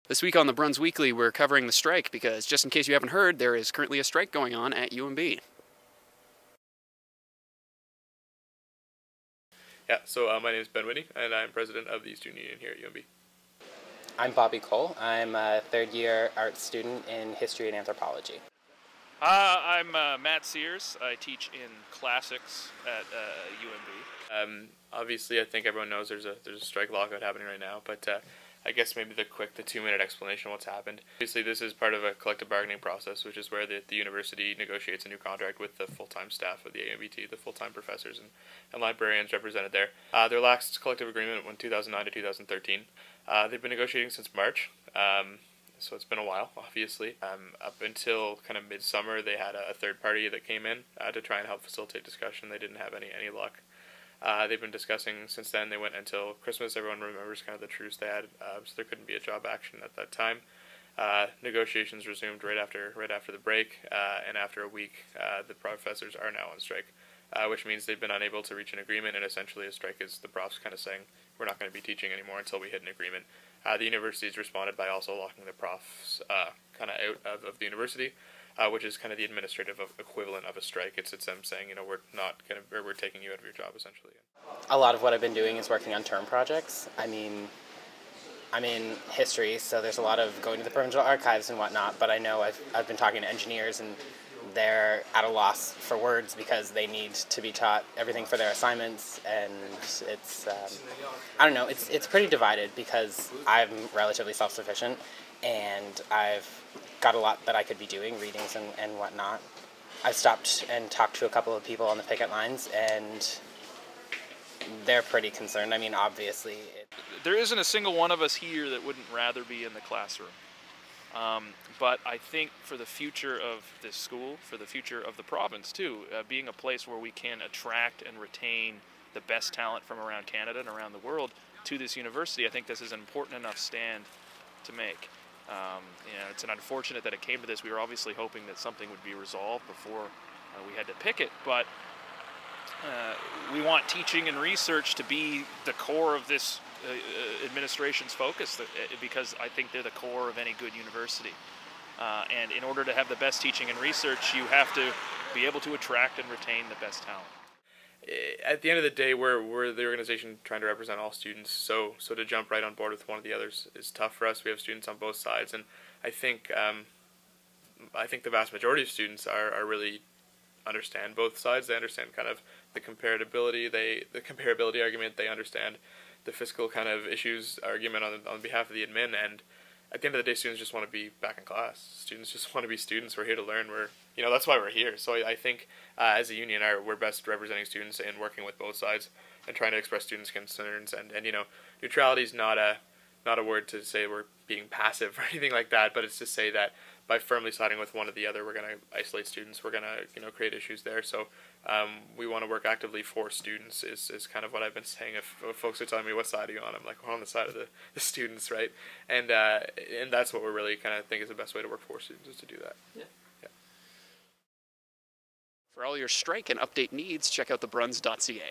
This week on the Bruns Weekly, we're covering the strike because, just in case you haven't heard, there is currently a strike going on at UMB. Yeah, so my name is Ben Whitney, and I'm president of the Student Union here at UMB. I'm Bobby Cole. I'm a third-year art student in history and anthropology. I'm Matt Sears. I teach in classics at UMB. Obviously, I think everyone knows there's a strike lockout happening right now, but I guess maybe the 2-minute explanation of what's happened. Obviously, this is part of a collective bargaining process, which is where the university negotiates a new contract with the full-time staff of the AMBT, the full-time professors and librarians represented there. Their last collective agreement went 2009 to 2013. They've been negotiating since March. So it's been a while, obviously. Up until kind of midsummer, they had a third party that came in to try and help facilitate discussion. They didn't have any luck. They've been discussing since then. They went until Christmas. Everyone remembers kind of the truce they had, so there couldn't be a job action at that time. Negotiations resumed right after the break, and after a week, the professors are now on strike, which means they've been unable to reach an agreement, and essentially a strike is the profs kind of saying, we're not going to be teaching anymore until we hit an agreement. The university's responded by also locking the profs kind of out of the university, which is kind of the administrative equivalent of a strike. It's them saying, we're taking you out of your job, essentially. A lot of what I've been doing is working on term projects. I'm in history, so there's a lot of going to the provincial archives and whatnot, but I know I've been talking to engineers, and they're at a loss for words because they need to be taught everything for their assignments, and it's I don't know, it's pretty divided because I'm relatively self-sufficient and I've got a lot that I could be doing, readings and whatnot. I've stopped and talked to a couple of people on the picket lines, and they're pretty concerned. I mean, obviously There isn't a single one of us here that wouldn't rather be in the classroom. But I think for the future of this school, for the future of the province too, being a place where we can attract and retain the best talent from around Canada and around the world to this university, I think this is an important enough stand to make. It's unfortunate that it came to this. We were obviously hoping that something would be resolved before we had to picket, but we want teaching and research to be the core of this administration's focus, because I think they're the core of any good university. And in order to have the best teaching and research, you have to be able to attract and retain the best talent. At the end of the day, we're the organization trying to represent all students, so to jump right on board with one of the others is tough for us. We have students on both sides, and I think the vast majority of students are really understand both sides. They understand kind of the comparability argument. They understand the fiscal kind of issues argument on behalf of the admin, and at the end of the day, students just want to be back in class. Students just want to be students. We're here to learn. That's why we're here. So I think as a union, we're best representing students and working with both sides and trying to express students' concerns. And neutrality is not a word to say we're being passive or anything like that, but it's to say that by firmly siding with one or the other, we're going to isolate students. We're going to create issues there. So we want to work actively for students is kind of what I've been saying. If folks are telling me what side are you on, I'm like, we're on the side of the students, right? And that's what we really kind of think is the best way to work for students, is to do that. Yeah. For all your strike and update needs, check out thebruns.ca.